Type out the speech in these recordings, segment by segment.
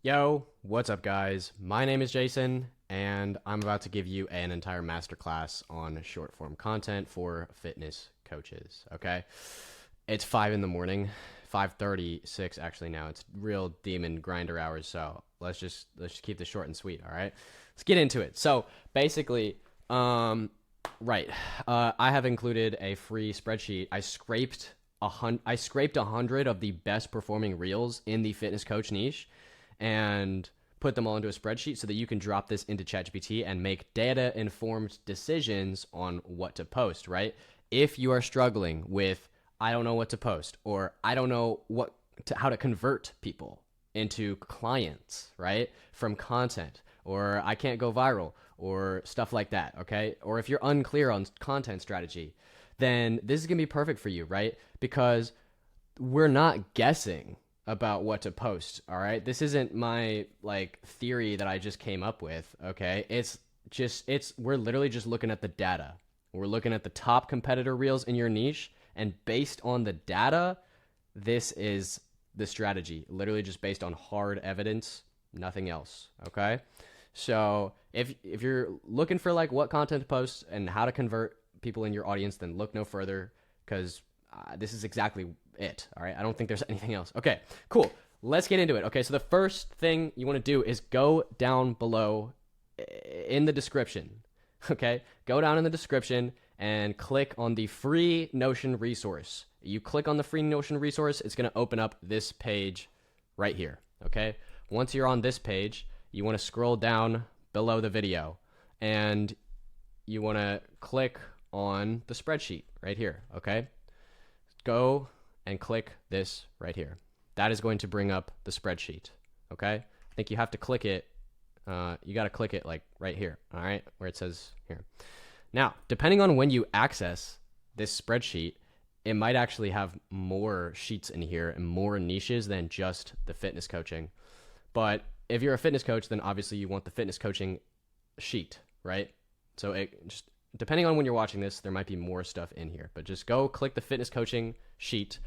Yo, what's up guys? My name is Jason and I'm about to give you an entire masterclass on short form content for fitness coaches, okay? It's 5 in the morning, 5:36 actually now. It's real demon grinder hours, so let's just keep this short and sweet, all right? Let's get into it. So, basically, right. I have included a free spreadsheet. I scraped 100 of the best performing reels in the fitness coach niche and put them all into a spreadsheet so that you can drop this into ChatGPT and make data informed decisions on what to post, right? If you are struggling with, I don't know what to post, or I don't know how to convert people into clients, right? From content, or I can't go viral, or stuff like that, okay? Or if you're unclear on content strategy, then this is gonna be perfect for you, right? Because we're not guessing about what to post, all right? This isn't my like theory that I just came up with, okay? We're literally just looking at the data. We're looking at the top competitor reels in your niche, and based on the data, this is the strategy, literally just based on hard evidence, nothing else, okay? So if you're looking for like what content to post and how to convert people in your audience, then look no further, because this is exactly it. All right. I don't think there's anything else. Okay, cool. Let's get into it. Okay. So the first thing you want to do is go down below in the description. Okay. Go down in the description and click on the free Notion resource. You click on the free Notion resource, it's going to open up this page right here. Okay. Once you're on this page, you want to scroll down below the video and you want to click on the spreadsheet right here. Okay. Go and click this right here. That is going to bring up the spreadsheet. Okay. I think you have to click it. You got to click it like right here. All right. Where it says here. Now, depending on when you access this spreadsheet, it might actually have more sheets in here and more niches than just the fitness coaching. But if you're a fitness coach, then obviously you want the fitness coaching sheet, right? So it just, depending on when you're watching this, there might be more stuff in here, but just go click the fitness coaching sheet.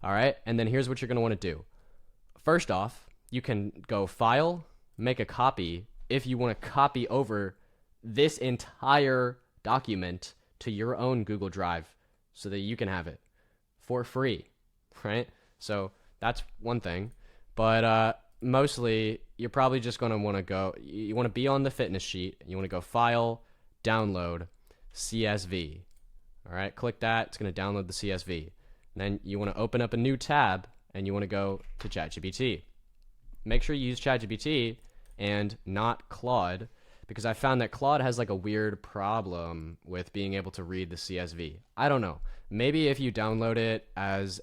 All right. And then here's what you're going to want to do. First off, you can go file, make a copy if you want to copy over this entire document to your own Google Drive so that you can have it for free, right? So that's one thing. But mostly you're probably just going to want to you want to be on the fitness sheet. You want to go file, download, CSV. All right, click that. It's going to download the CSV. And then you want to open up a new tab and you want to go to ChatGPT. Make sure you use ChatGPT and not Claude, because I found that Claude has like a weird problem with being able to read the CSV. I don't know. Maybe if you download it as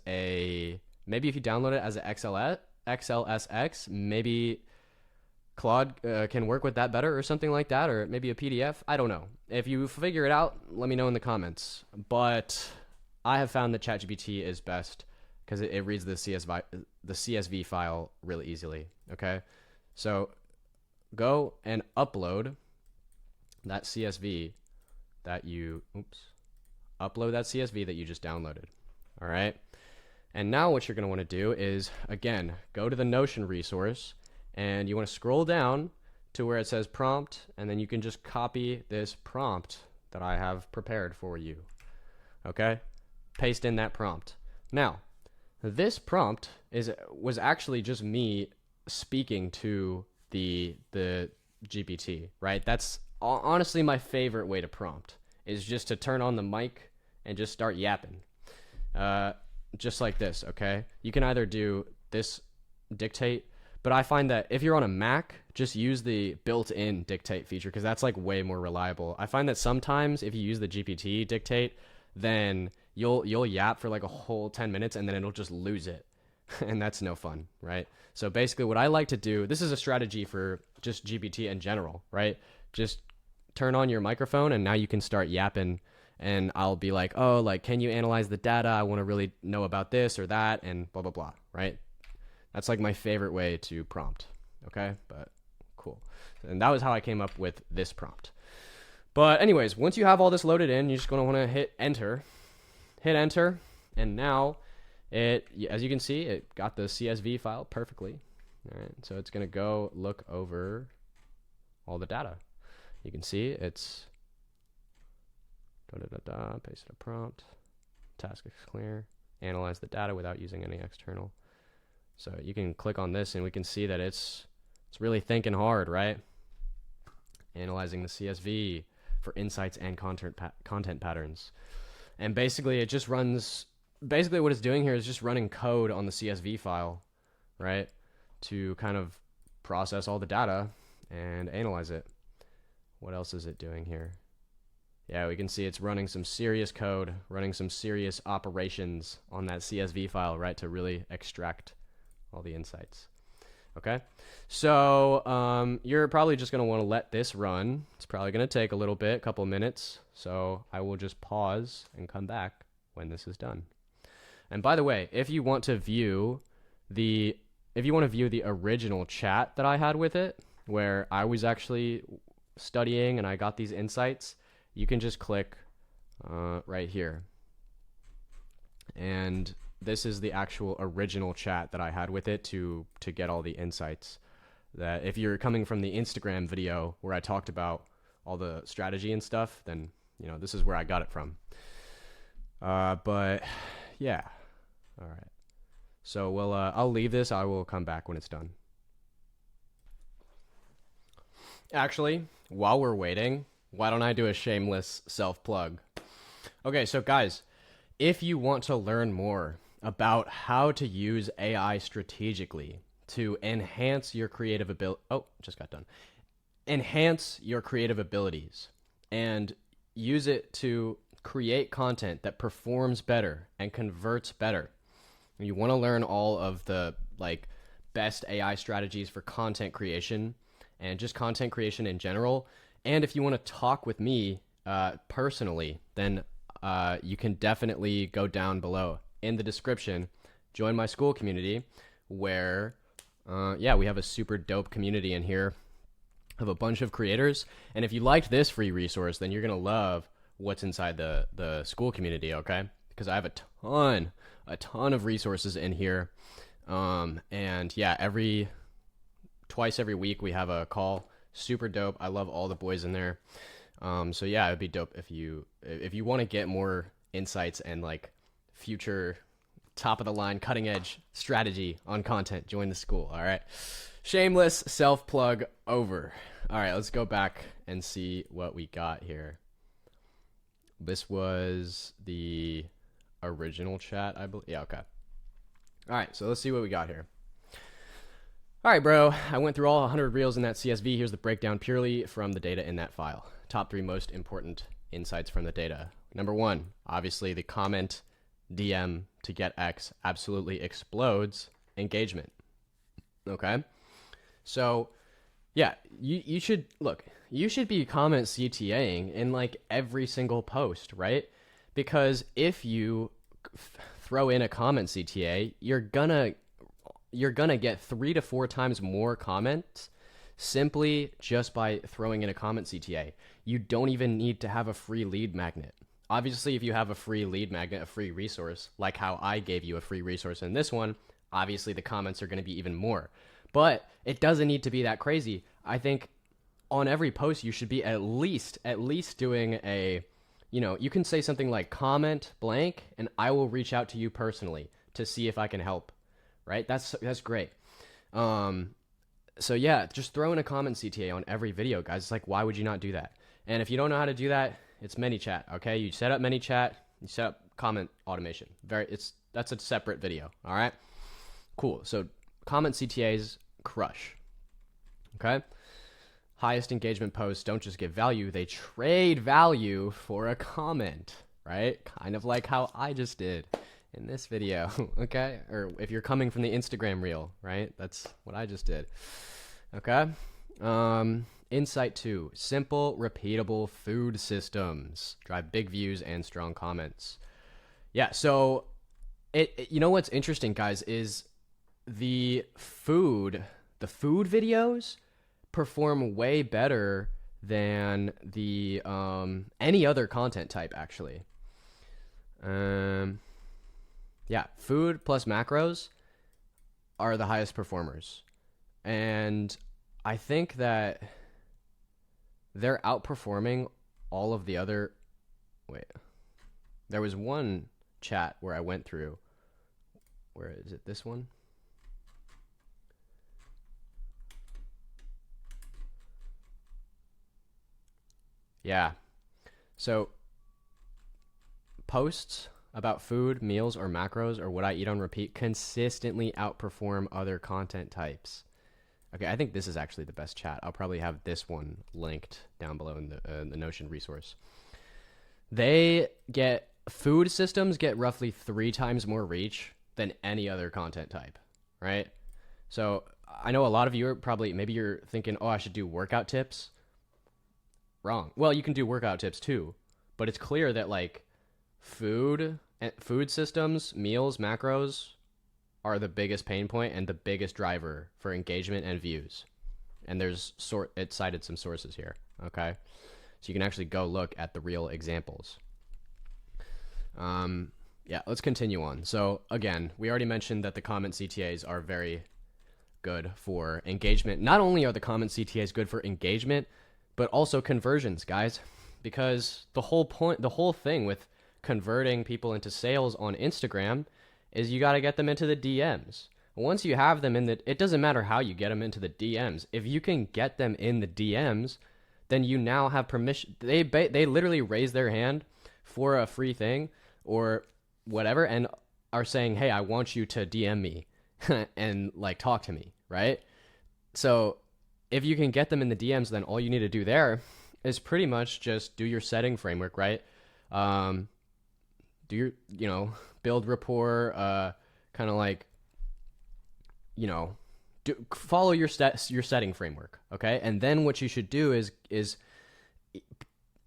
XLSX, maybe Claude can work with that better or something like that, or maybe a PDF. I don't know. If you figure it out, let me know in the comments. But I have found that ChatGPT is best because it reads the CSV file really easily. Okay, so go and upload that CSV that you just downloaded. All right, and now what you're going to want to do is, again, go to the Notion resource. And you want to scroll down to where it says prompt, and then you can just copy this prompt that I have prepared for you. Okay? Paste in that prompt. Now, this prompt was actually just me speaking to the GPT, right? That's honestly my favorite way to prompt, is just to turn on the mic and just start yapping. Just like this, okay? You can either do this dictate, but I find that if you're on a Mac, just use the built-in dictate feature, because that's like way more reliable. I find that sometimes if you use the GPT dictate, then you'll yap for like a whole 10 minutes and then it'll just lose it. And that's no fun, right? So basically what I like to do, this is a strategy for just GPT in general, right? Just turn on your microphone and now you can start yapping, and I'll be like, oh, like, can you analyze the data? I want to really know about this or that and blah, blah, blah, right? That's like my favorite way to prompt, okay? But cool. And that was how I came up with this prompt. But anyways, once you have all this loaded in, you're just going to want to hit enter. Hit enter, and now as you can see, it got the CSV file perfectly. All right, so it's going to go look over all the data. You can see it's paste a prompt, task is clear, analyze the data without using any external. So you can click on this and we can see that it's really thinking hard, right? Analyzing the CSV for insights and content patterns. And basically it just runs, basically what it's doing here is just running code on the CSV file, right? To kind of process all the data and analyze it. What else is it doing here? Yeah, we can see it's running some serious code, running some serious operations on that CSV file, right? To really extract all the insights. Okay, so you're probably just going to want to let this run. It's probably going to take a little bit, a couple minutes. So I will just pause and come back when this is done. And by the way, if you want to view the original chat that I had with it, where I was actually studying and I got these insights, you can just click right here. And this is the actual original chat that I had with it to get all the insights. That if you're coming from the Instagram video where I talked about all the strategy and stuff, then this is where I got it from. But yeah, all right. So I'll leave this. I will come back when it's done. Actually, while we're waiting, why don't I do a shameless self-plug? Okay, so guys, if you want to learn more about how to use AI strategically to enhance your creative ability, enhance your creative abilities and use it to create content that performs better and converts better. You want to learn all of the best AI strategies for content creation and just content creation in general. And if you want to talk with me personally, then you can definitely go down below in the description, join my Skool community where, we have a super dope community in here of a bunch of creators. And if you liked this free resource, then you're going to love what's inside the Skool community, okay? Because I have a ton of resources in here. And yeah, twice every week we have a call. Super dope. I love all the boys in there. So yeah, it'd be dope if you want to get more insights and future top of the line cutting edge strategy on content, join the Skool. All right, shameless self plug over. All right, let's go back and see what we got here. This was the original chat, I believe. Yeah, okay. All right, so let's see what we got here. All right, bro, I went through all 100 reels in that CSV. Here's the breakdown purely from the data in that file. Top 3 most important insights from the data. Number 1, obviously the comment DM to get X absolutely explodes engagement. Okay? So, yeah, you should be comment CTAing in every single post, right? Because if you throw in a comment CTA, you're gonna get 3 to 4 times more comments simply just by throwing in a comment CTA. You don't even need to have a free lead magnet. Obviously, if you have a free lead magnet, a free resource, like how I gave you a free resource in this one, obviously the comments are going to be even more. But it doesn't need to be that crazy. I think on every post, you should be at least doing a, you can say something like comment blank, and I will reach out to you personally to see if I can help. Right? That's great. So yeah, just throw in a comment CTA on every video, guys. It's why would you not do that? And if you don't know how to do that, it's ManyChat, okay? You set up ManyChat, you set up comment automation. That's a separate video, all right? Cool. So comment CTAs crush. Okay? Highest engagement posts don't just give value, they trade value for a comment, right? Kind of like how I just did in this video, okay? Or if you're coming from the Instagram reel, right? That's what I just did. Okay? Insight 2, simple, repeatable food systems drive big views and strong comments. Yeah, so you know what's interesting, guys, is the food videos perform way better than the any other content type, actually. Yeah, food plus macros are the highest performers. And I think that they're outperforming all of the other. Wait, there was one chat where I went through. Where is it? This one? Yeah. So posts about food, meals, or macros, or what I eat on repeat consistently outperform other content types. Okay, I think this is actually the best chat. I'll probably have this one linked down below in the Notion resource. Food systems get roughly 3 times more reach than any other content type, right? So I know a lot of you are probably, maybe you're thinking, oh, I should do workout tips. Wrong. Well, you can do workout tips too, but it's clear that like food systems, meals, macros are the biggest pain point and the biggest driver for engagement and views. And it cited some sources here, okay? So you can actually go look at the real examples. Yeah, let's continue on. So again, we already mentioned that the comment CTAs are very good for engagement. Not only are the comment CTAs good for engagement, but also conversions, guys, because the whole thing with converting people into sales on Instagram is you got to get them into the DMs. Once you have them it doesn't matter how you get them into the DMs. If you can get them in the DMs, then you now have permission. They literally raise their hand for a free thing or whatever and are saying, hey, I want you to DM me and like talk to me, right? So if you can get them in the DMs, then all you need to do there is pretty much just do your setting framework, right? Build rapport, kind of like, follow your setting framework, okay? And then what you should do is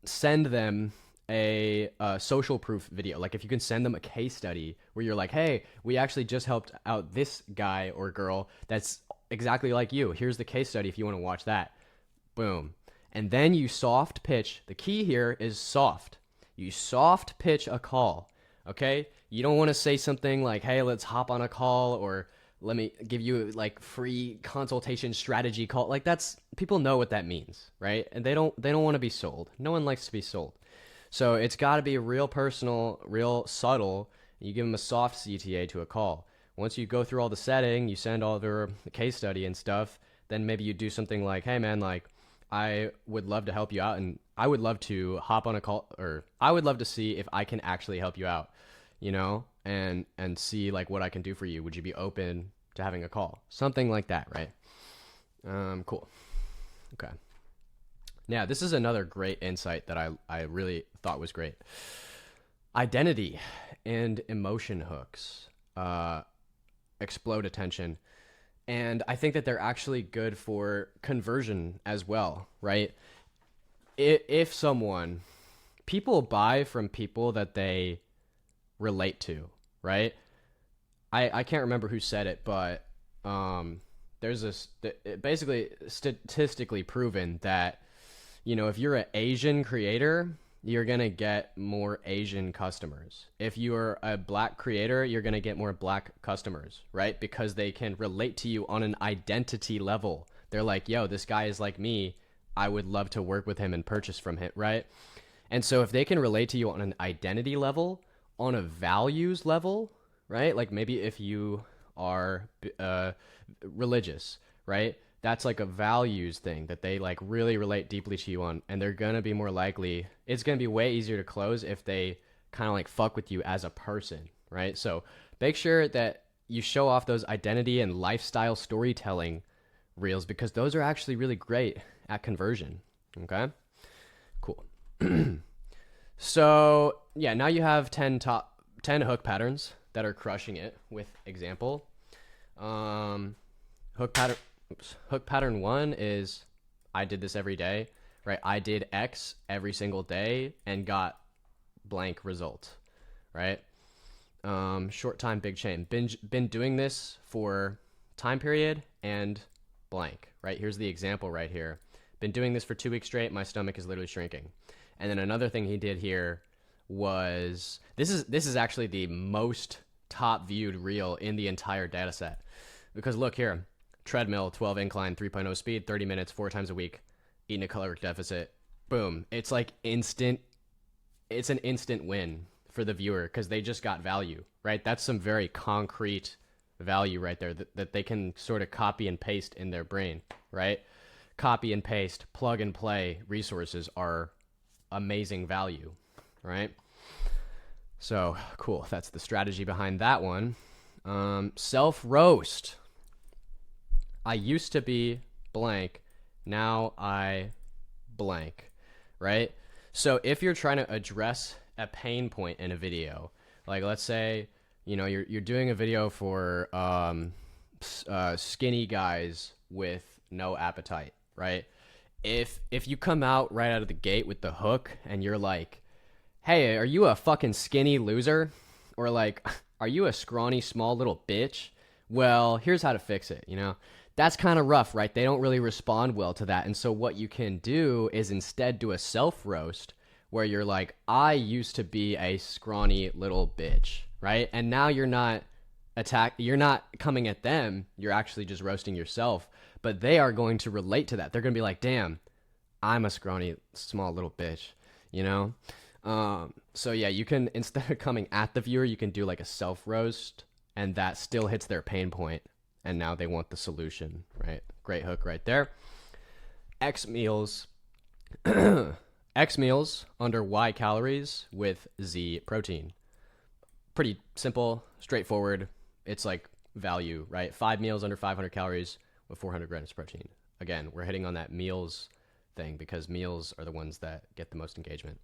send them a social proof video. Like if you can send them a case study where you're like, hey, we actually just helped out this guy or girl that's exactly like you. Here's the case study if you want to watch that. Boom. And then you soft pitch. The key here is soft. You soft pitch a call, okay? You don't want to say something like, hey, let's hop on a call, or let me give you like free consultation strategy call. Like people know what that means, right? And they don't want to be sold. No one likes to be sold. So it's got to be real personal, real subtle. You give them a soft CTA to a call. Once you go through all the setting, you send all their case study and stuff, then maybe you do something like, hey man, like I would love to help you out and I would love to hop on a call, or I would love to see if I can actually help you out, and see like what I can do for you. Would you be open to having a call? Something like that, right? Cool. Okay. Now, this is another great insight that I really thought was great. Identity and emotion hooks explode attention. And I think that they're actually good for conversion as well, right? If people buy from people that they relate to, right? I can't remember who said it, but there's basically statistically proven that, if you're an Asian creator, you're going to get more Asian customers. If you're a black creator, you're going to get more black customers, right? Because they can relate to you on an identity level. They're like, yo, this guy is like me. I would love to work with him and purchase from him, right? And so if they can relate to you on an identity level, on a values level, right? Like maybe if you are religious, right? That's like a values thing that they like really relate deeply to you on, and they're going to be more likely, it's going to be way easier to close if they kind of like fuck with you as a person, right? So make sure that you show off those identity and lifestyle storytelling reels, because those are actually really great at conversion. Okay, cool. So yeah, now you have 10 hook patterns that are crushing it with example. Hook pattern 1 is I did this every day, right? I did X every single day and got blank result, right? Short time, big change. Been doing this for time period and blank, right? Here's the example right here. Been doing this for 2 weeks straight. My stomach is literally shrinking. And then another thing he did here was, this is actually the most top viewed reel in the entire data set. Because look here, treadmill, 12 incline, 3.0 speed, 30 minutes, 4 times a week, eating a caloric deficit. Boom. It's like instant. It's an instant win for the viewer because they just got value, right? That's some very concrete value right there that they can sort of copy and paste in their brain, right? Copy and paste, plug and play resources are amazing value, right? So cool. That's the strategy behind that one. Self-roast. I used to be blank. Now I blank, right? So if you're trying to address a pain point in a video, like let's say, you know, you're doing a video for skinny guys with no appetite, right? If you come out right out of the gate with the hook and you're like, hey, are you a fucking skinny loser? Or like, are you a scrawny small little bitch? Well, here's how to fix it, you know? That's kind of rough, right? They don't really respond well to that. And so what you can do is instead do a self-roast where you're like, I used to be a scrawny little bitch, right? And now you're not coming at them. You're actually just roasting yourself. But they are going to relate to that. They're going to be like, damn, I'm a scrawny small little bitch, you know? So yeah, you can, instead of coming at the viewer, you can do like a self-roast and that still hits their pain point. And now they want the solution, right? Great hook right there. X meals. X meals under Y calories with Z protein. Pretty simple, straightforward. It's like value, right? 5 meals under 500 calories with 400 grams of protein. Again, we're hitting on that meals thing because meals are the ones that get the most engagement.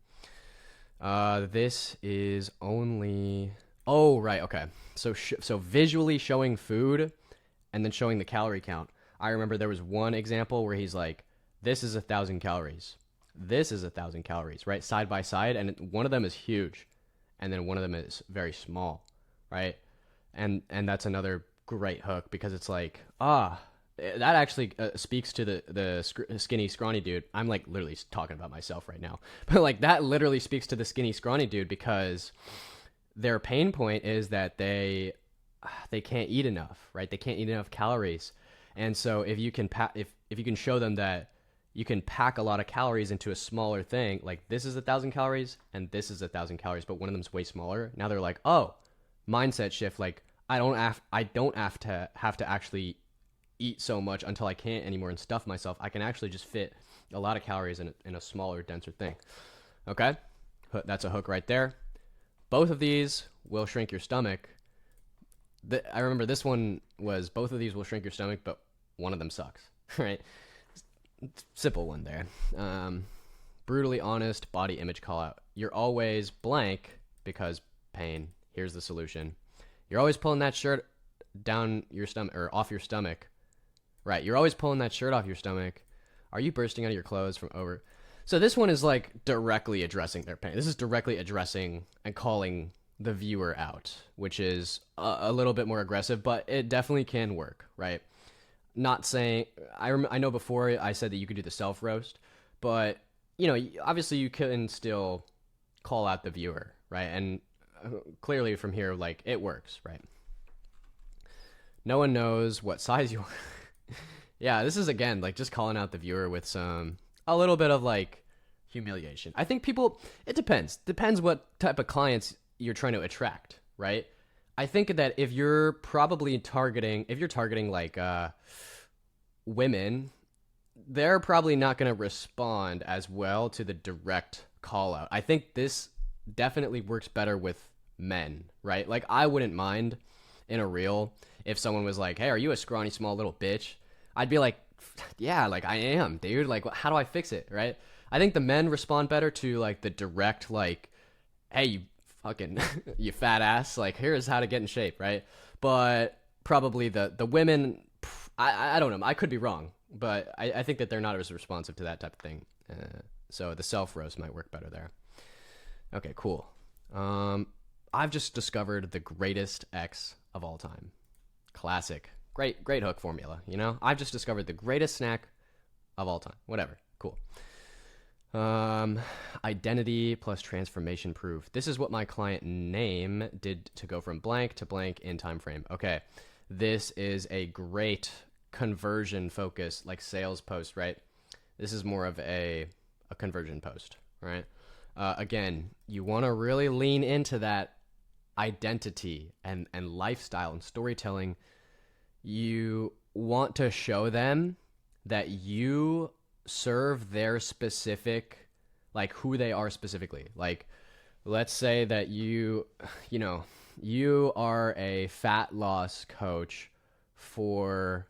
This is only... Oh, right, okay. So visually showing food and then showing the calorie count. I remember there was one example where he's like, this is 1,000 calories. This is 1,000 calories, right? Side by side. And one of them is huge. And then one of them is very small, right? And that's another great hook because it's like, that actually speaks to the skinny, scrawny dude. I'm like literally talking about myself right now. But like that literally speaks to the skinny, scrawny dude because their pain point is that they can't eat enough, right? They can't eat enough calories. And so if you can if you can show them that you can pack a lot of calories into a smaller thing, like this is 1,000 calories and this is 1,000 calories, but one of them's way smaller. Now they're like, oh, mindset shift. Like I don't have to actually eat so much until I can't anymore and stuff myself. I can actually just fit a lot of calories in a smaller, denser thing. Okay, that's a hook right there. Both of these will shrink your stomach. I remember this one was both of these will shrink your stomach, but one of them sucks, right? Simple one there. Brutally honest body image call out. You're always blank because pain. Here's the solution. You're always pulling that shirt down your stomach or off your stomach. Right. You're always pulling that shirt off your stomach. Are you bursting out of your clothes from over? So this one is like directly addressing their pain. This is directly addressing and calling the viewer out, which is a little bit more aggressive, but it definitely can work, right? Not saying, I know before I said that you could do the self-roast, but, you know, obviously you can still call out the viewer, right? And clearly from here, like, it works, right? No one knows what size you are. Yeah, this is, again, like, just calling out the viewer with a little bit of, like, humiliation. I think people, it depends what type of clients you're trying to attract, right? I think that if you're targeting like women, they're probably not going to respond as well to the direct call out. I think this definitely works better with men, right? Like I wouldn't mind in a reel if someone was like, hey, are you a scrawny small little bitch? I'd be like, yeah, like I am, dude. Like how do I fix it, right? I think the men respond better to like the direct, like, hey, you fucking you fat ass, like here's how to get in shape, right? But probably the women, I don't know, I could be wrong, but I think that they're not as responsive to that type of thing, so the self roast might work better there. Okay, cool. I've just discovered the greatest X of all time. Classic, great hook formula, you know? I've just discovered the greatest snack of all time. Whatever, cool. Identity plus transformation proof. This is what my client name did to go from blank to blank in time frame. Okay. This is a great conversion focused, like sales post, right? This is more of a conversion post, right? Again, you want to really lean into that identity and lifestyle and storytelling. You want to show them that you serve their specific, like who they are specifically. Like, let's say that you are a fat loss coach for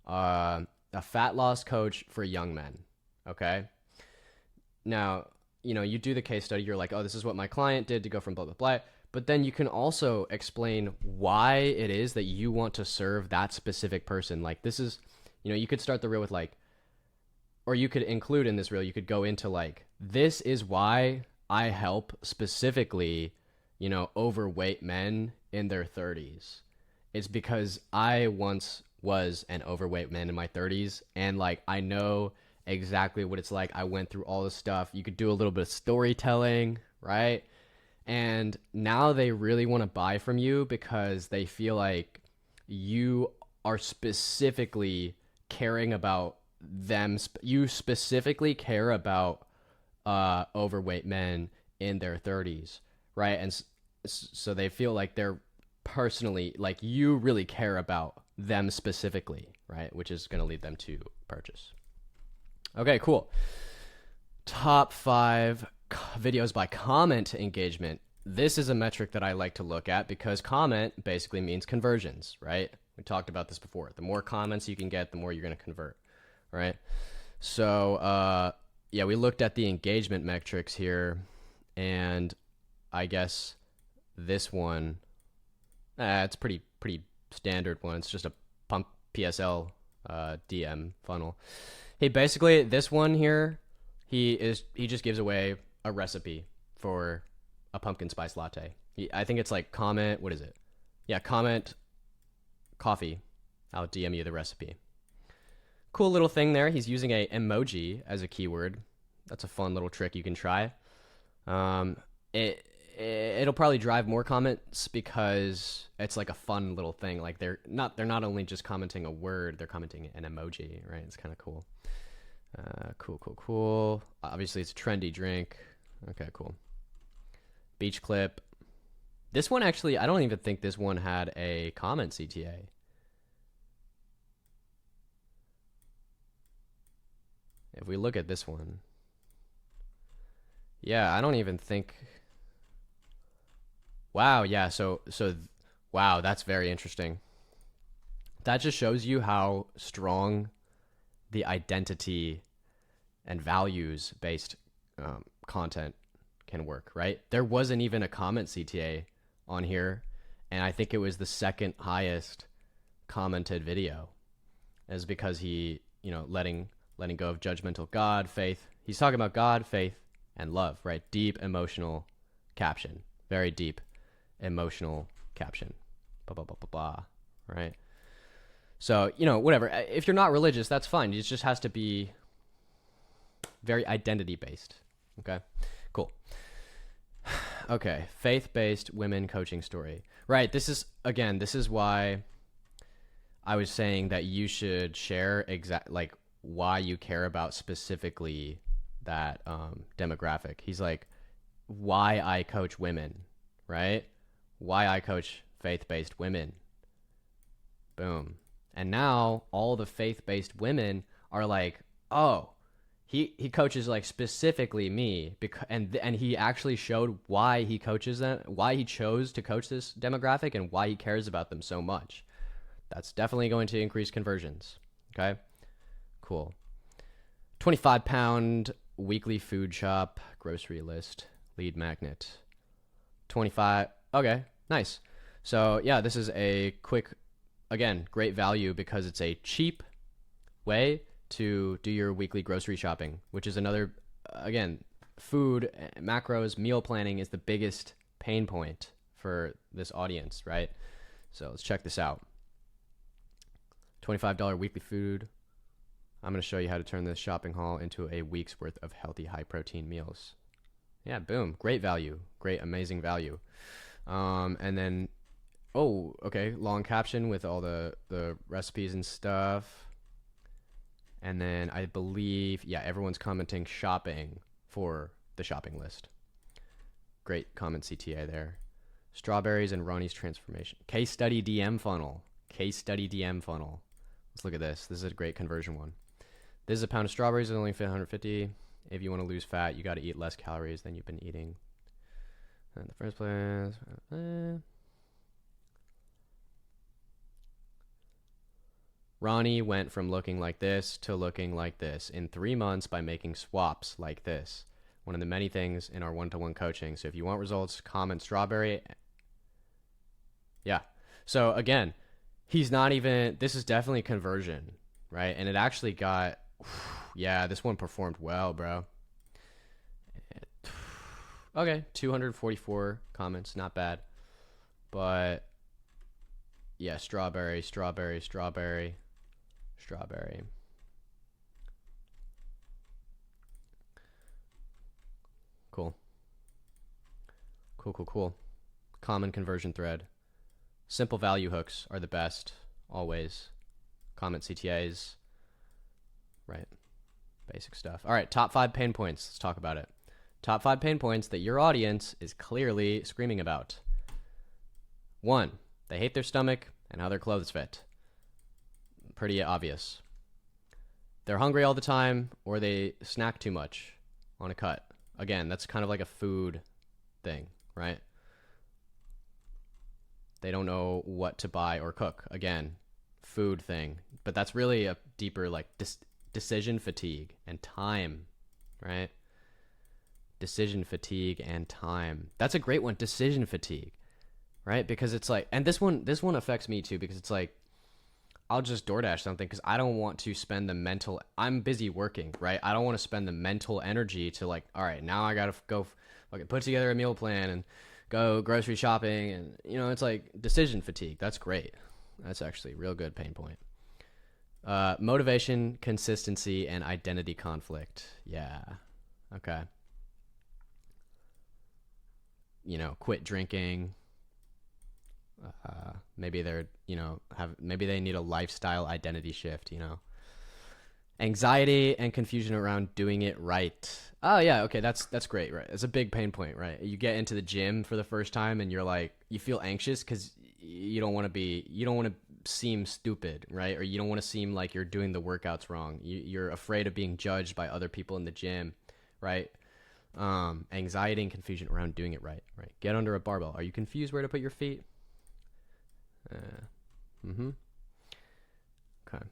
a fat loss coach for young men. Okay. Now, you do the case study. You're like, oh, this is what my client did to go from blah, blah, blah. But then you can also explain why it is that you want to serve that specific person. Like, this is, you could start the reel with like, or you could include in this reel, you could go into like, this is why I help specifically, overweight men in their 30s. It's because I once was an overweight man in my 30s, and like, I know exactly what it's like. I went through all this stuff. You could do a little bit of storytelling, right? And now they really want to buy from you because they feel like you are specifically caring about them. You specifically care about overweight men in their 30s, right? And so they feel like they're personally, like you really care about them specifically, right? Which is going to lead them to purchase. Okay, cool. Top 5 videos by comment engagement. This is a metric that I like to look at because comment basically means conversions, right? We talked about this before. The more comments you can get, the more you're going to convert, right? So, yeah, we looked at the engagement metrics here, and I guess this one, it's pretty standard one. It's just a pump PSL DM funnel. Hey, basically this one here, he just gives away a recipe for a pumpkin spice latte. I think it's like comment, what is it? Yeah, comment coffee. I'll DM you the recipe. Cool little thing there. He's using a emoji as a keyword. That's a fun little trick you can try. It'll probably drive more comments because it's like a fun little thing. Like they're not only just commenting a word, they're commenting an emoji, right? It's kind of cool. Cool. Obviously, it's a trendy drink. Okay, cool. Beach clip. This one actually, I don't even think this one had a comment CTA. If we look at this one, yeah, I don't even think. Wow, yeah, so wow, that's very interesting. That just shows you how strong the identity and values based content can work, right? There wasn't even a comment CTA on here, and I think it was the second highest commented video. Is because he, letting go of judgmental God, faith. He's talking about God, faith, and love, right? Deep emotional caption. Very deep emotional caption. Blah, blah, blah, blah, blah, right? So, whatever. If you're not religious, that's fine. It just has to be very identity-based. Okay? Cool. Okay. Faith-based women coaching story. Right. This is why I was saying that you should share why you care about specifically that demographic. He's like, why I coach women, right? Why I coach faith-based women. Boom. And now all the faith-based women are like, oh, he coaches like specifically me, and he actually showed why he coaches them, why he chose to coach this demographic, and why he cares about them so much. That's definitely going to increase conversions. Okay, cool. 25-pound weekly food shop grocery list lead magnet. 25. Okay, nice. So yeah, this is a quick. Again, great value because it's a cheap way to do your weekly grocery shopping, which is another, again, food, macros, meal planning is the biggest pain point for this audience, right? So let's check this out. $25 weekly food. I'm going to show you how to turn this shopping haul into a week's worth of healthy, high-protein meals. Yeah, boom. Great value. Great, amazing value. And then Oh, okay. Long caption with all the recipes and stuff. And then I believe, yeah, everyone's commenting shopping for the shopping list. Great comment CTA there. Strawberries and Ronnie's transformation. Case study DM funnel. Case study DM funnel. Let's look at this. This is a great conversion one. This is a pound of strawberries that only fit 150. If you want to lose fat, you got to eat less calories than you've been eating in the first place. Ronnie went from looking like this to looking like this in 3 months by making swaps like this. One of the many things in our one-to-one coaching. So if you want results, comment strawberry. Yeah. So again, he's not even, this is definitely conversion, right? And it actually got, yeah, this one performed well, bro. Okay, 244 comments, not bad. But yeah, strawberry. Cool. Common conversion thread. Simple value hooks are the best, always. Comment CTAs. Right. Basic stuff. All right, top 5 pain points. Let's talk about it. Top 5 pain points that your audience is clearly screaming about. 1, they hate their stomach and how their clothes fit. Pretty obvious. They're hungry all the time, or they snack too much on a cut. Again, that's kind of like a food thing, right? They don't know what to buy or cook. Again, food thing. But that's really a deeper, like, decision fatigue and time, right? Decision fatigue and time. That's a great one. Decision fatigue, right? Because it's like, and this one affects me too, because it's like, I'll just DoorDash something because I don't want to spend the mental, I'm busy working, right? I don't want to spend the mental energy to like, all right, now I got to go fucking put together a meal plan and go grocery shopping. And, you know, it's like decision fatigue. That's great. That's actually a real good pain point. Motivation, consistency, and identity conflict. Yeah. Okay. You know, quit drinking. Maybe they're, you know, maybe they need a lifestyle identity shift, you know. Anxiety and confusion around doing it right. Oh yeah, okay, that's great, right? It's a big pain point, right? You get into the gym for the first time and you're like, you feel anxious because you don't want to seem stupid, right? Or you don't want to seem like you're doing the workouts wrong. You're afraid of being judged by other people in the gym, right? Anxiety and confusion around doing it right? Get under a barbell. Are you confused where to put your feet? Okay.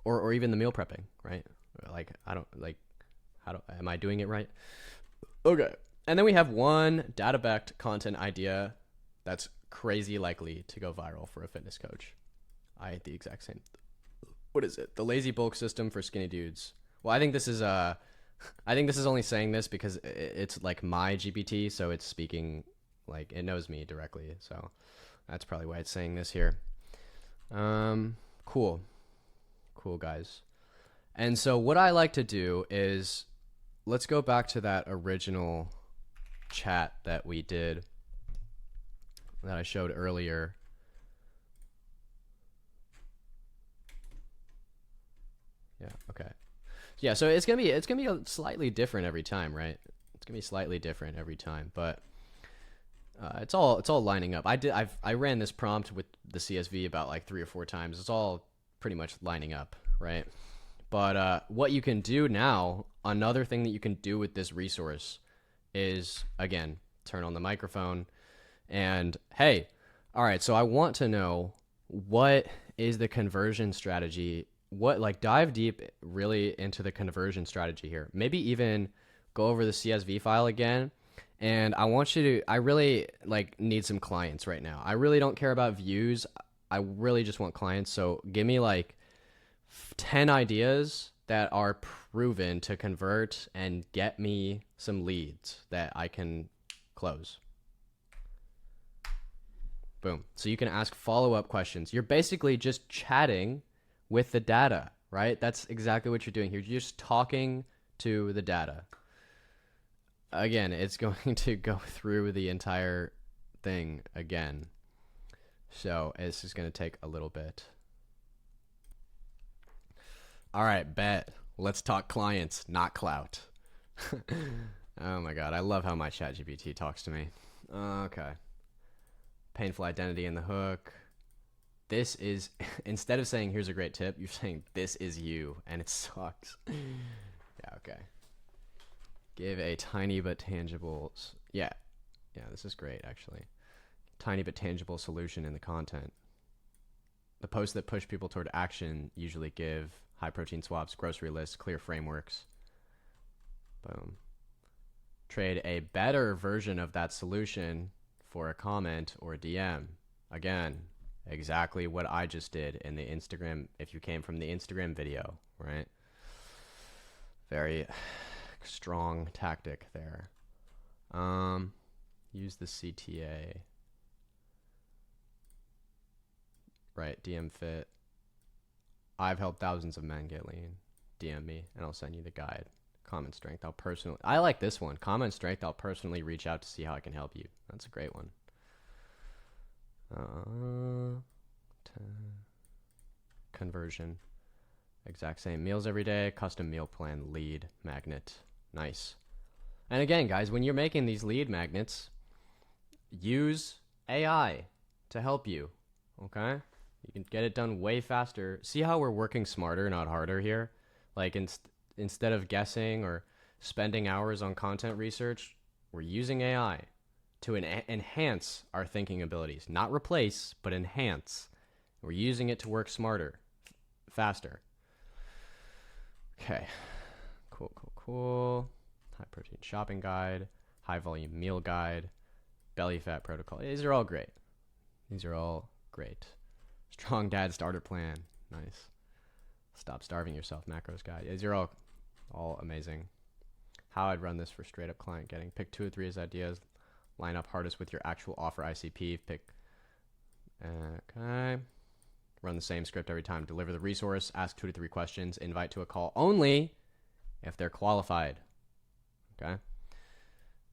Or even the meal prepping, right? Like, am I doing it right? Okay. And then we have one data-backed content idea that's crazy likely to go viral for a fitness coach. I hate the exact same. What is it? The lazy bulk system for skinny dudes. Well, I think this is only saying this because it's like my GPT, so it's speaking, like, it knows me directly, so that's probably why it's saying this here. Cool, guys. And so what I like to do is, let's go back to that original chat that we did, that I showed earlier. Yeah, okay. Yeah, so it's gonna be slightly different every time, right? It's gonna be slightly different every time, but it's all lining up. I ran this prompt with the CSV about like 3 or 4 times. It's all pretty much lining up, right? But what you can do now, another thing that you can do with this resource is, again, turn on the microphone and, hey, all right, so I want to know, what is the conversion strategy? Dive deep really into the conversion strategy here. Maybe even go over the CSV file again. And I want you to, I really need some clients right now. I really don't care about views. I really just want clients. So give me 10 ideas that are proven to convert and get me some leads that I can close. Boom. So you can ask follow-up questions. You're basically just chatting with the data, right? That's exactly what you're doing here. You're just talking to the data. Again, it's going to go through the entire thing again. So this is going to take a little bit. All right, bet. Let's talk clients, not clout. Oh my God, I love how my ChatGPT talks to me. Okay. Painful identity in the hook. This is, instead of saying here's a great tip, you're saying this is you, and it sucks. Yeah, okay. Give a tiny but tangible, yeah, this is great actually. Tiny but tangible solution in the content. The posts that push people toward action usually give high protein swaps, grocery lists, clear frameworks. Boom. Trade a better version of that solution for a comment or a DM. Again, exactly what I just did in the Instagram, if you came from the Instagram video, right? Very strong tactic there. Use the CTA. Right, DM fit. I've helped thousands of men get lean. DM me and I'll send you the guide. Comment strength, I like this one. Comment strength, I'll personally reach out to see how I can help you. That's a great one. Conversion. Exact same. Meals every day, custom meal plan, lead, magnet. Nice. And again, guys, when you're making these lead magnets, use AI to help you, okay? You can get it done way faster. See how we're working smarter, not harder here? Like instead of guessing or spending hours on content research, we're using AI to enhance our thinking abilities. Not replace, but enhance. We're using it to work smarter, faster. Okay, cool. High protein shopping guide, high volume meal guide, belly fat protocol. These are all great. Strong dad starter plan. Nice. Stop starving yourself macros guide. These are all amazing. How I'd run this for straight up client getting. Pick 2 or 3 as ideas. Line up hardest with your actual offer ICP. Okay. Run the same script every time. Deliver the resource. Ask 2 to 3 questions. Invite to a call only if they're qualified. Okay.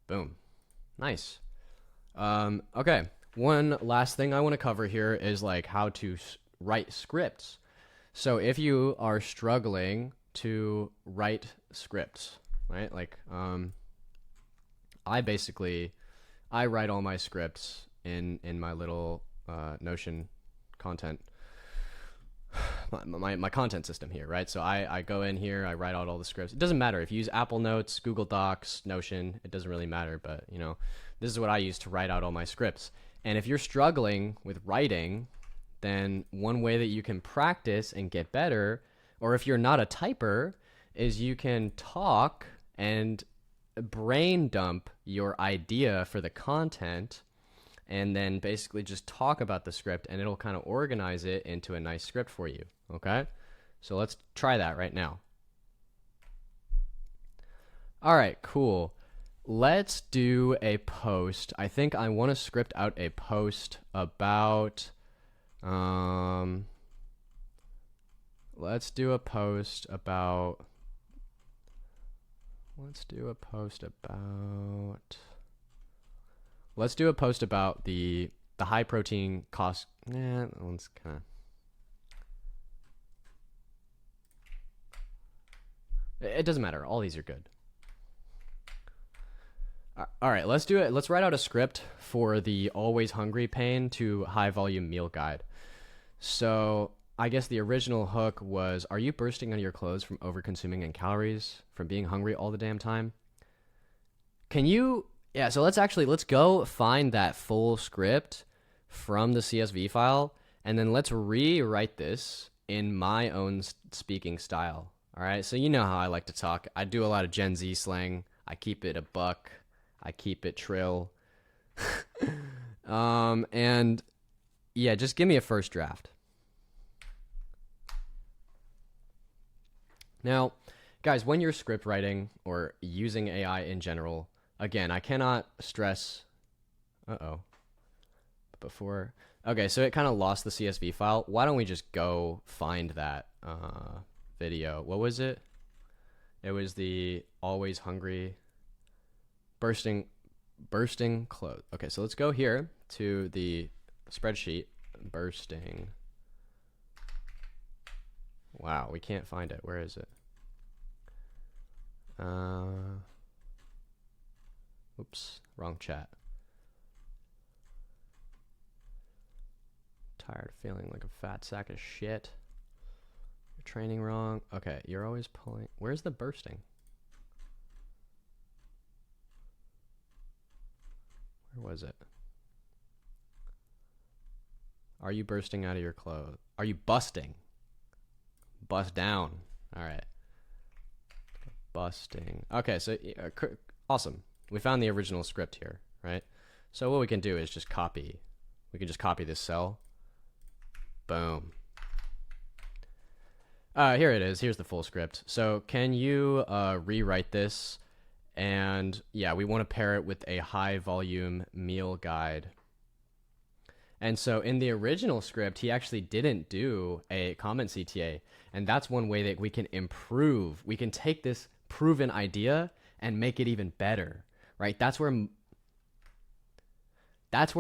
Boom. Nice. Okay. One last thing I want to cover here is like how to write scripts. So if you are struggling to write scripts, right? Like, I write all my scripts in my little Notion content, my content system here, right? So I go in here, I write out all the scripts. It doesn't matter if you use Apple Notes, Google Docs, Notion, it doesn't really matter, but you know, this is what I use to write out all my scripts. And if you're struggling with writing, then one way that you can practice and get better, or if you're not a typer, is you can talk and brain dump your idea for the content and then basically just talk about the script and it'll kind of organize it into a nice script for you, okay? So let's try that right now. All right, cool. Let's do a post. I think I want to script out a post about, let's do a post about the high protein cost. Let's kind of. It doesn't matter. All these are good. All right, let's do it. Let's write out a script for the always hungry pain to high volume meal guide. So I guess the original hook was, are you bursting out of your clothes from over consuming in calories, from being hungry all the damn time? Yeah, so let's go find that full script from the CSV file, and then let's rewrite this in my own speaking style. All right, so you know how I like to talk. I do a lot of Gen Z slang. I keep it a buck. I keep it trill. And yeah, just give me a first draft. Now, guys, when you're script writing or using AI in general, again, I cannot stress, okay, so it kind of lost the CSV file. Why don't we just go find that video? What was it? It was the always hungry bursting clothes. Okay, so let's go here to the spreadsheet bursting. Wow, we can't find it. Where is it? Oops, wrong chat. Tired of feeling like a fat sack of shit. You're training wrong. Okay, you're always pulling. Where's the bursting? Where was it? Are you bursting out of your clothes? Are you busting? Bust down. All right. Busting. Okay, so awesome. We found the original script here, right? So what we can do is just copy. We can just copy this cell. Boom. Here it is. Here's the full script. So can you rewrite this? And yeah, we want to pair it with a high volume meal guide. And so in the original script, he actually didn't do a comment CTA. And that's one way that we can improve. We can take this proven idea and make it even better, right? That's where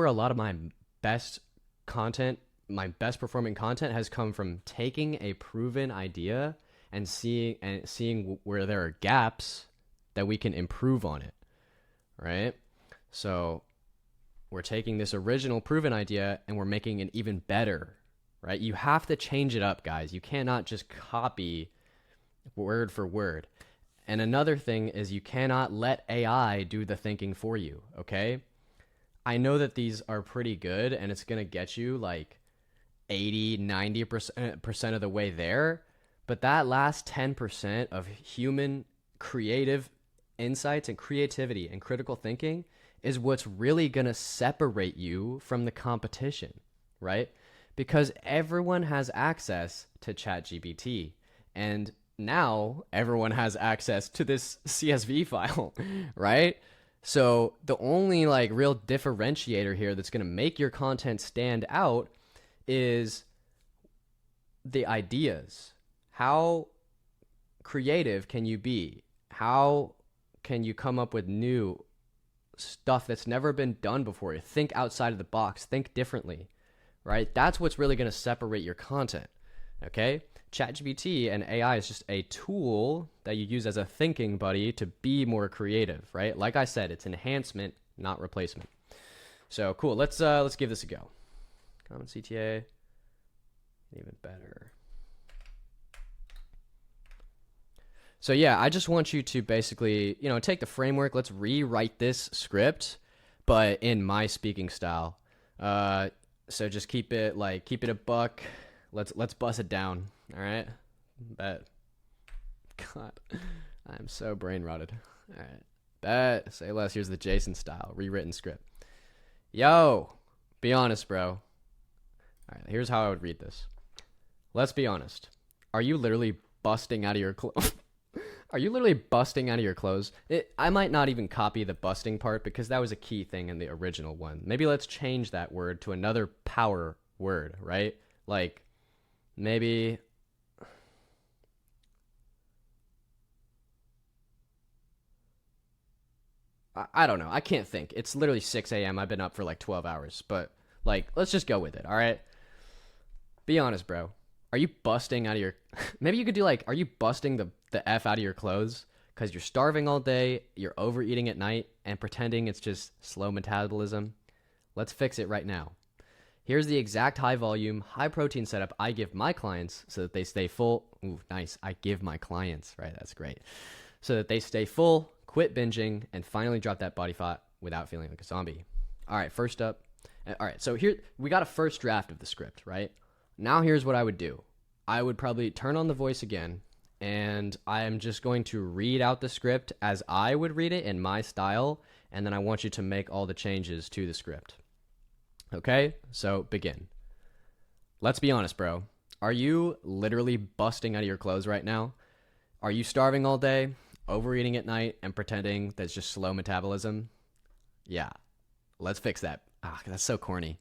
a lot of my best content, my best performing content has come from taking a proven idea and seeing where there are gaps that we can improve on it, right? So we're taking this original proven idea and we're making it even better, right? You have to change it up, guys. You cannot just copy word for word. And another thing is you cannot let AI do the thinking for you, okay? I know that these are pretty good and it's going to get you like 80, 90% of the way there, but that last 10% of human creative insights and creativity and critical thinking is what's really going to separate you from the competition, right? Because everyone has access to ChatGPT, and now everyone has access to this CSV file, right? So the only like real differentiator here that's going to make your content stand out is the ideas. How creative can you be? How can you come up with new stuff that's never been done before? Think outside of the box, think differently, right? That's what's really going to separate your content, okay? ChatGPT and AI is just a tool that you use as a thinking buddy to be more creative, right? Like I said, it's enhancement, not replacement. So cool, let's give this a go. Common CTA, even better. So yeah, I just want you to basically, take the framework. Let's rewrite this script, but in my speaking style. So just keep it a buck. Let's bust it down. All right. Bet. God, I'm so brain rotted. All right. Bet. Say less. Here's the Jason style rewritten script. Yo, be honest, bro. All right. Here's how I would read this. Let's be honest. Are you literally busting out of your clothes? Are you literally busting out of your clothes? I might not even copy the busting part because that was a key thing in the original one. Maybe let's change that word to another power word, right? Like maybe I don't know. I can't think. It's literally 6 a.m. I've been up for like 12 hours, but like let's just go with it, all right? Be honest, bro. Are you busting out of your maybe you could do like, are you busting the F out of your clothes because you're starving all day, you're overeating at night, and pretending it's just slow metabolism? Let's fix it right now. Here's the exact high volume, high protein setup I give my clients so that they stay full. Ooh, nice. I give my clients, right? That's great. So that they stay full, quit binging, and finally drop that body fat without feeling like a zombie. All right, first up. All right, so here we got a first draft of the script, right? Now here's what I would do. I would probably turn on the voice again, and I am just going to read out the script as I would read it in my style, and then I want you to make all the changes to the script. Okay, so begin. Let's be honest, bro. Are you literally busting out of your clothes right now? Are you starving all day, overeating at night, and pretending that's just slow metabolism? Yeah, let's fix that. Ah, that's so corny.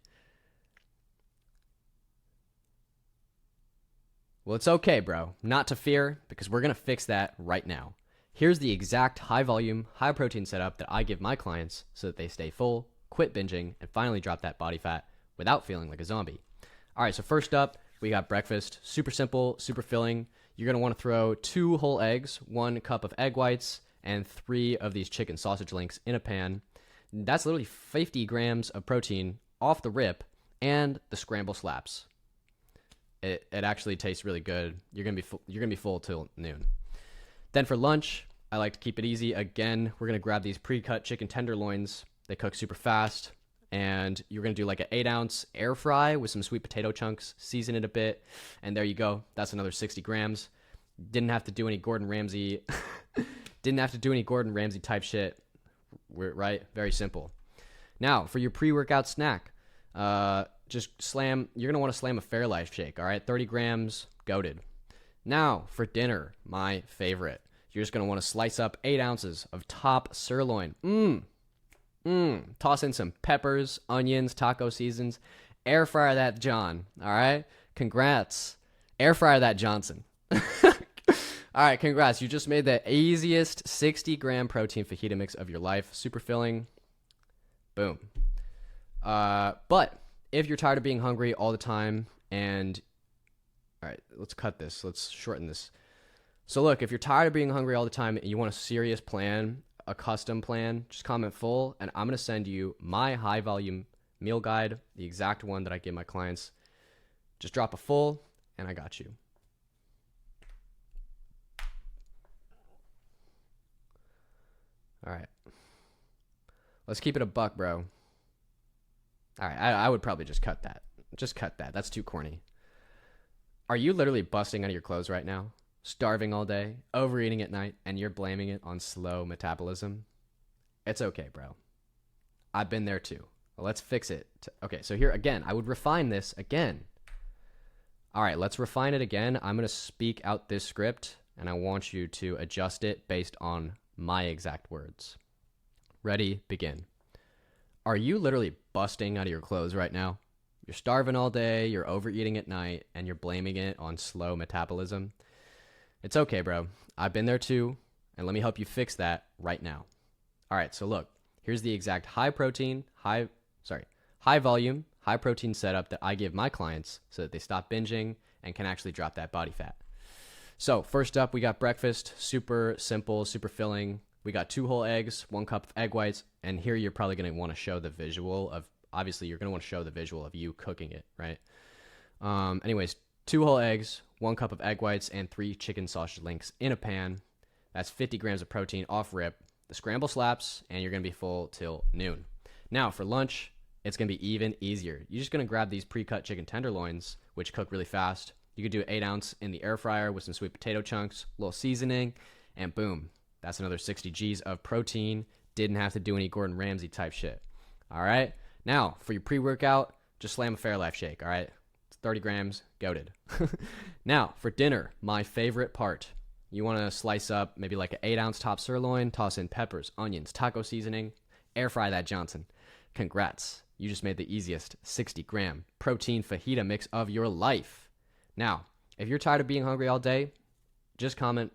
Well, it's okay, bro. Not to fear, because we're going to fix that right now. Here's the exact high volume, high protein setup that I give my clients so that they stay full, quit binging, and finally drop that body fat without feeling like a zombie. All right, so first up, we got breakfast. Super simple, super filling. You're going to want to throw 2 whole eggs, 1 cup of egg whites, and 3 of these chicken sausage links in a pan. That's literally 50 grams of protein off the rip, and the scramble slaps. It actually tastes really good. You're gonna be full till noon. Then for lunch, I like to keep it easy. Again, we're gonna grab these pre-cut chicken tenderloins. They cook super fast, and you're gonna do like an 8-ounce air fry with some sweet potato chunks. Season it a bit, and there you go. That's another 60 grams. Didn't have to do any Gordon Ramsay. Didn't have to do any Gordon Ramsay type shit. Right? Very simple. Now for your pre-workout snack. You're going to want to slam a Fairlife shake, all right? 30 grams, goated. Now, for dinner, my favorite. You're just going to want to slice up 8 ounces of top sirloin. Toss in some peppers, onions, taco seasons. Air fryer that John, all right? Congrats. Air fryer that Johnson. All right, congrats. You just made the easiest 60-gram protein fajita mix of your life. Super filling. Boom. But if you're tired of being hungry all the time all right, let's cut this. Let's shorten this. So look, if you're tired of being hungry all the time and you want a serious plan, a custom plan, just comment full, and I'm going to send you my high volume meal guide, the exact one that I give my clients. Just drop a full, and I got you. All right. Let's keep it a buck, bro. All right, I would probably just cut that. Just cut that. That's too corny. Are you literally busting out of your clothes right now? Starving all day, overeating at night, and you're blaming it on slow metabolism? It's okay, bro. I've been there too. Well, let's fix it. Okay, so here again, I would refine this again. All right, let's refine it again. I'm going to speak out this script, and I want you to adjust it based on my exact words. Ready, begin. Are you literally busting out of your clothes right now? You're starving all day, you're overeating at night, and you're blaming it on slow metabolism? It's okay, bro. I've been there too, and let me help you fix that right now. All right, so look, here's the exact high volume, high protein setup that I give my clients so that they stop binging and can actually drop that body fat. So first up, we got breakfast, super simple, super filling. We got 2 whole eggs, 1 cup of egg whites, and here you're probably going to want to show the visual of, obviously you're going to want to show the visual of you cooking it, right? Anyways, 2 whole eggs, 1 cup of egg whites, and 3 chicken sausage links in a pan. That's 50 grams of protein off rip. The scramble slaps, and you're going to be full till noon. Now for lunch, it's going to be even easier. You're just going to grab these pre-cut chicken tenderloins, which cook really fast. You could do 8 ounce in the air fryer with some sweet potato chunks, a little seasoning, and boom. That's another 60 G's of protein. Didn't have to do any Gordon Ramsay type shit. All right. Now, for your pre-workout, just slam a Fairlife shake. All right. It's 30 grams, goated. Now, for dinner, my favorite part. You want to slice up maybe like an 8 ounce top sirloin, toss in peppers, onions, taco seasoning, air fry that Johnson. Congrats. You just made the easiest 60-gram protein fajita mix of your life. Now, if you're tired of being hungry all day, just comment.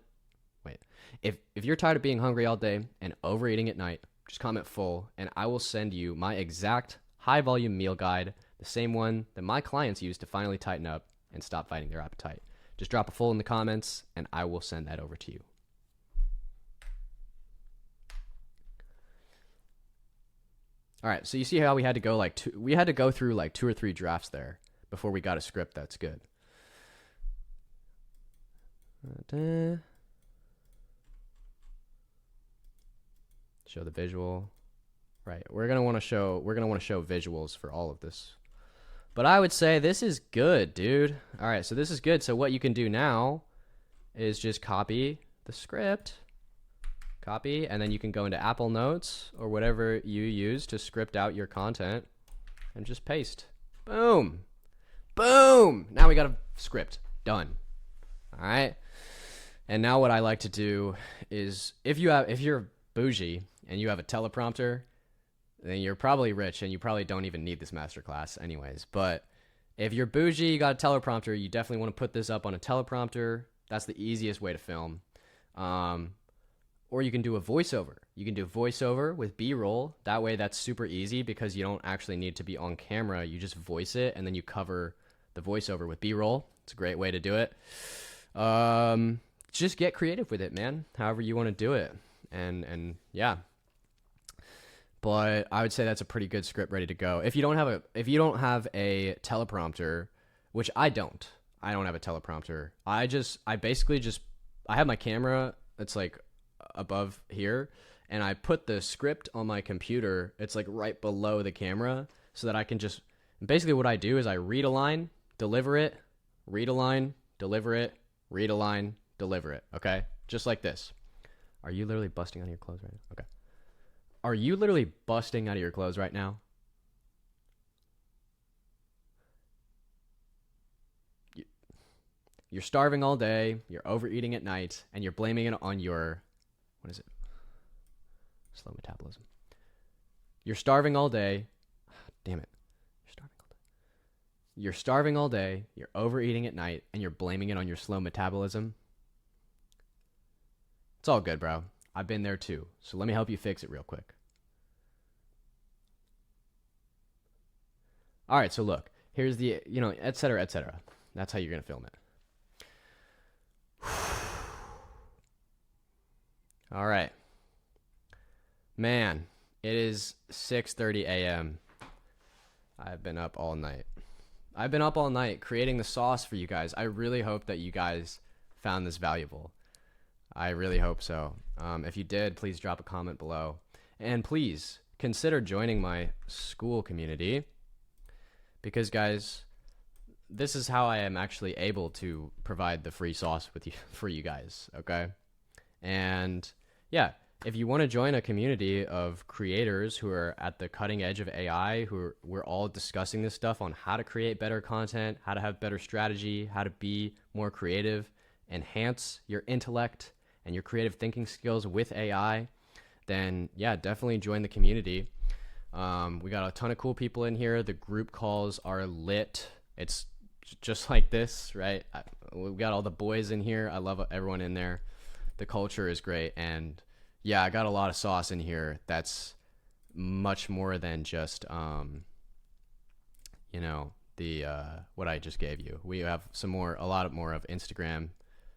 If you're tired of being hungry all day and overeating at night, just comment full, and I will send you my exact high-volume meal guide, the same one that my clients use to finally tighten up and stop fighting their appetite. Just drop a full in the comments, and I will send that over to you. All right, so you see how we had to go through like 2 or 3 drafts there before we got a script that's good. Show the visual. Right. We're going to want to show visuals for all of this. But I would say this is good, dude. All right, so this is good. So what you can do now is just copy the script. Copy, and then you can go into Apple Notes or whatever you use to script out your content and just paste. Boom. Boom. Now we got a script. Done. All right. And now what I like to do is if you're bougie and you have a teleprompter, then you're probably rich and you probably don't even need this masterclass anyways. But if you're bougie, you got a teleprompter, you definitely want to put this up on a teleprompter. That's the easiest way to film. Or you can do a voiceover. You can do a voiceover with B-roll. That way that's super easy because you don't actually need to be on camera. You just voice it and then you cover the voiceover with B-roll. It's a great way to do it. Just get creative with it, man. However you want to do it. And yeah. But I would say that's a pretty good script ready to go. If you don't have a teleprompter, which I don't have a teleprompter. I basically have my camera. It's like above here, and I put the script on my computer. It's like right below the camera, so that I can just basically what I do is I read a line, deliver it, read a line, deliver it, read a line, deliver it. Okay, just like this. Are you literally busting out of your clothes right now? Okay. Are you literally busting out of your clothes right now? You're starving all day, you're overeating at night, and you're blaming it on your, what is it? Slow metabolism. You're starving all day. Damn it. You're starving all day, you're overeating at night, and you're blaming it on your slow metabolism. It's all good, bro. I've been there too. So let me help you fix it real quick. All right, so look. Here's the, et cetera, et cetera. That's how you're going to film it. All right. Man, it is 6:30 a.m. I've been up all night. Creating the sauce for you guys. I really hope that you guys found this valuable. I really hope so. If you did, please drop a comment below. And please consider joining my Skool community. Because, guys, this is how I am actually able to provide the free sauce for you guys, okay? And, yeah, if you want to join a community of creators who are at the cutting edge of AI, we're all discussing this stuff on how to create better content, how to have better strategy, how to be more creative, enhance your intellect and your creative thinking skills with AI, then, yeah, definitely join the community. We got a ton of cool people in here. The group calls are lit. It's just like this, right? We've got all the boys in here. I love everyone in there. The culture is great. And yeah, I got a lot of sauce in here. That's much more than just, what I just gave you. We have a lot more of Instagram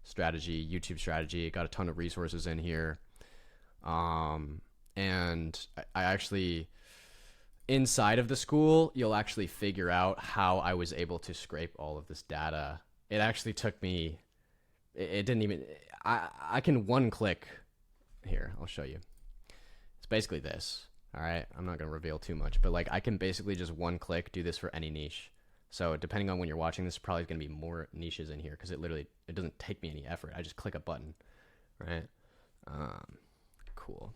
strategy, YouTube strategy. Got a ton of resources in here. And I actually, inside of the Skool, you'll actually figure out how I was able to scrape all of this data. It actually took me, it didn't even, I can one click here. I'll show you. It's basically this. All right. I'm not going to reveal too much, but like I can basically just one click do this for any niche. So depending on when you're watching this, probably going to be more niches in here because it doesn't take me any effort. I just click a button, right? Cool.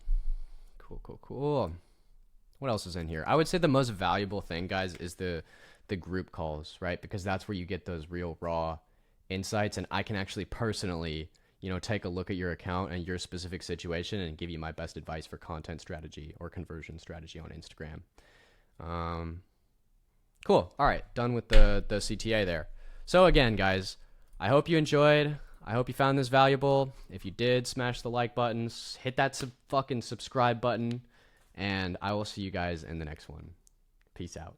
What else is in here? I would say the most valuable thing, guys, is the group calls, right? Because that's where you get those real raw insights, and I can actually personally, take a look at your account and your specific situation and give you my best advice for content strategy or conversion strategy on Instagram. Cool. All right, done with the CTA there. So again, guys, I hope you enjoyed. I hope you found this valuable. If you did, smash the like buttons, hit that fucking subscribe button, and I will see you guys in the next one. Peace out.